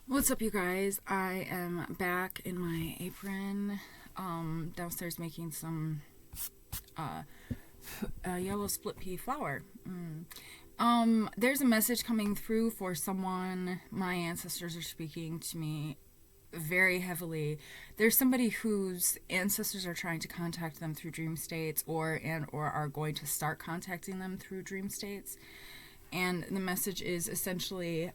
What's up, you guys? I am back in my apron, downstairs making some yellow split pea flour. There's a message coming through for someone. My ancestors are speaking to me very heavily. There's somebody whose ancestors are trying to contact them through dream states, or are going to start contacting them through dream states. And the message is essentially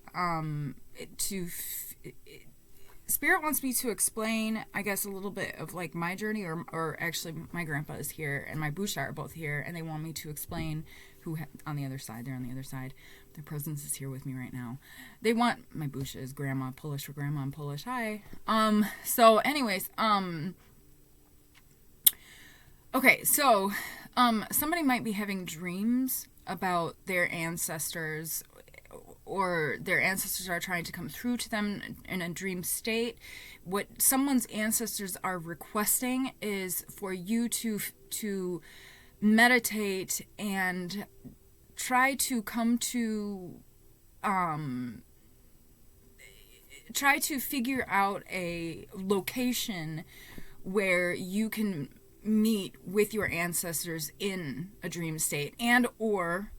Spirit wants me to explain, I guess, a little bit of like my journey, or actually my grandpa is here and my Busha are both here, and they want me to explain on the other side. They're on the other side. Their presence is here with me right now. They want, my Busha is grandma, Polish for grandma, and Polish. Hi. So anyways, okay, so somebody might be having dreams about their ancestors, or their ancestors are trying to come through to them in a dream state. What someone's ancestors are requesting is for you to meditate and try to come to try to figure out a location where you can meet with your ancestors in a dream state, and or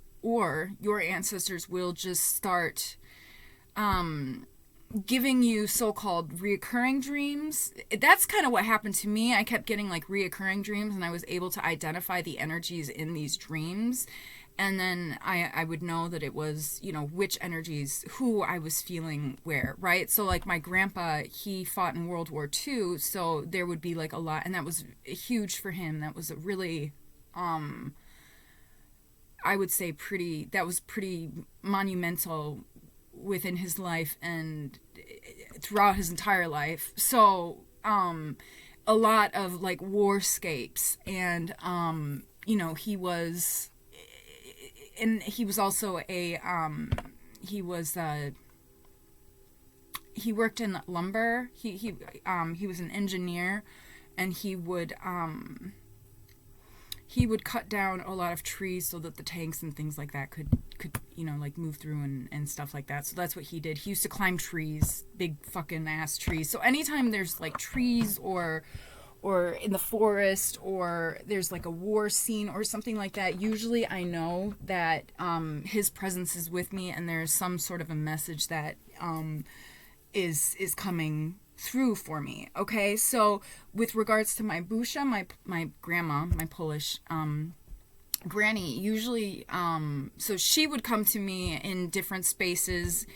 your ancestors will just start giving you so-called reoccurring dreams. That's kind of what happened to me. I kept getting like reoccurring dreams, and I was able to identify the energies in these dreams, and then I would know that it was, which energies, who I was feeling where, right? So like my grandpa, he fought in World War II, so there would be like a lot, and that was huge for him. That was a really, I would say pretty monumental within his life and throughout his entire life. So, a lot of like warscapes, and, he was also he worked in lumber. He was an engineer, and he would cut down a lot of trees so that the tanks and things like that could like move through and stuff like that. So that's what he did. He used to climb trees, big fucking ass trees. So anytime there's like trees or in the forest, or there's like a war scene or something like that, usually I know that his presence is with me, and there's some sort of a message that is coming through for me. Okay, so with regards to my Busha, my grandma, my Polish granny, usually so she would come to me in different spaces,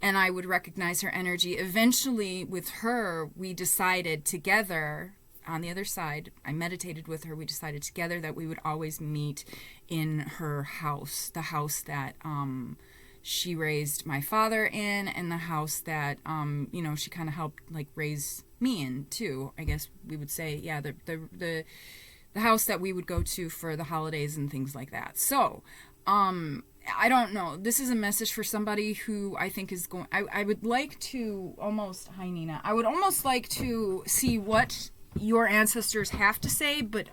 and I would recognize her energy. Eventually with her, we decided together, on the other side, I meditated with her, we decided together that we would always meet in her house, the house that she raised my father in, and the house that she kind of helped like raise me in too, I guess we would say. Yeah, the house that we would go to for the holidays and things like that. So I don't know, this is a message for somebody who I think is going, I would like to almost, hi Nina, I would almost like to see what your ancestors have to say, but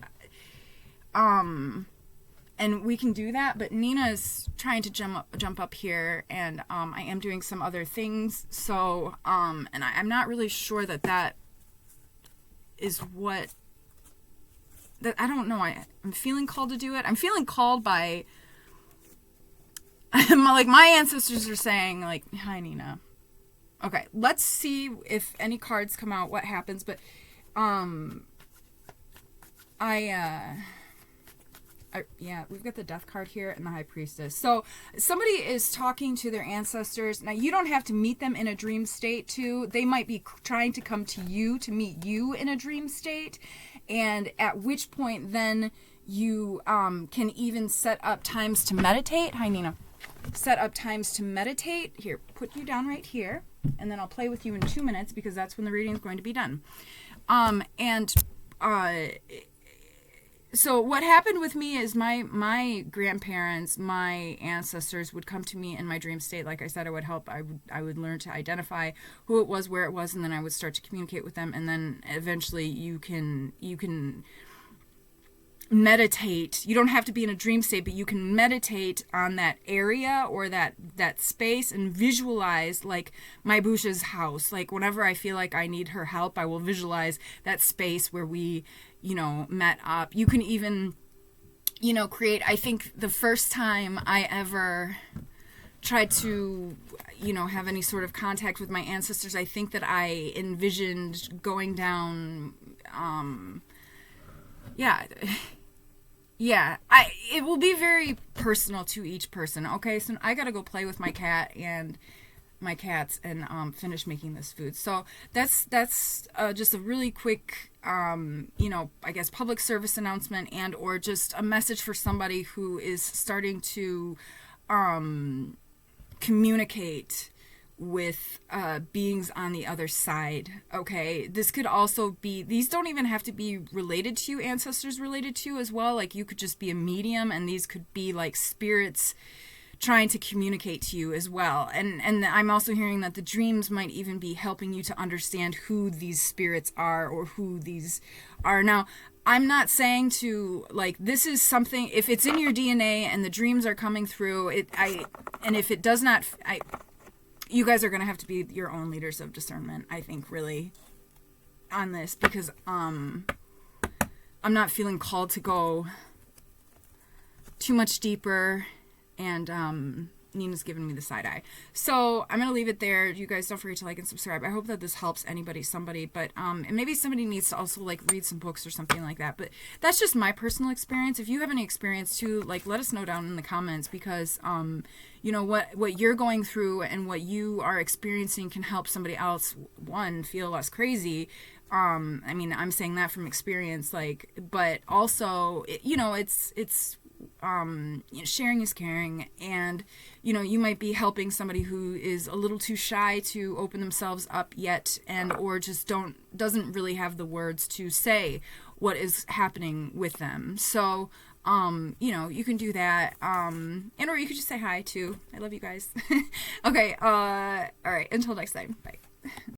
and we can do that, but Nina is trying to jump up here, and I am doing some other things, so and I'm not really sure that is what that, I don't know, I'm feeling called to do it. I'm feeling called by like my ancestors are saying like, hi Nina. Okay, let's see if any cards come out, what happens. But yeah, we've got the Death card here and the High Priestess. So somebody is talking to their ancestors. Now, you don't have to meet them in a dream state too. They might be trying to come to you to meet you in a dream state, and at which point then you can even set up times to meditate. Hi, Nina. Set up times to meditate. Here, put you down right here, and then I'll play with you in 2 minutes, because that's when the reading is going to be done. So what happened with me is my grandparents, my ancestors would come to me in my dream state. Like I said, I would help. I would learn to identify who it was, where it was, and then I would start to communicate with them. And then eventually you can meditate. You don't have to be in a dream state, but you can meditate on that area or that space and visualize, like my Busha's house. Like whenever I feel like I need her help, I will visualize that space where we, met up. You can even, create, I think the first time I ever tried to, have any sort of contact with my ancestors, I think that I envisioned going down, it will be very personal to each person. Okay, so I gotta go play with my cat and my cats and finish making this food. So that's just a really quick, I guess public service announcement and or just a message for somebody who is starting to communicate with beings on the other side. Okay, this could also be, these don't even have to be related to you, ancestors related to you as well. Like you could just be a medium and these could be like spirits trying to communicate to you as well. And I'm also hearing that the dreams might even be helping you to understand who these spirits are or who these are. Now, I'm not saying to, like, this is something, if it's in your DNA and the dreams are coming through, and if it does not, you guys are going to have to be your own leaders of discernment, I think, really, on this, because I'm not feeling called to go too much deeper, and Nina's giving me the side eye. So I'm going to leave it there. You guys don't forget to like and subscribe. I hope that this helps anybody, somebody, but and maybe somebody needs to also like read some books or something like that. But that's just my personal experience. If you have any experience too, like let us know down in the comments, because what you're going through and what you are experiencing can help somebody else, one, feel less crazy. I mean, I'm saying that from experience, like, but also, it's sharing is caring, and you might be helping somebody who is a little too shy to open themselves up yet, and or just doesn't really have the words to say what is happening with them. So you can do that, and or you could just say hi too. I love you guys. Okay, all right, until next time, bye.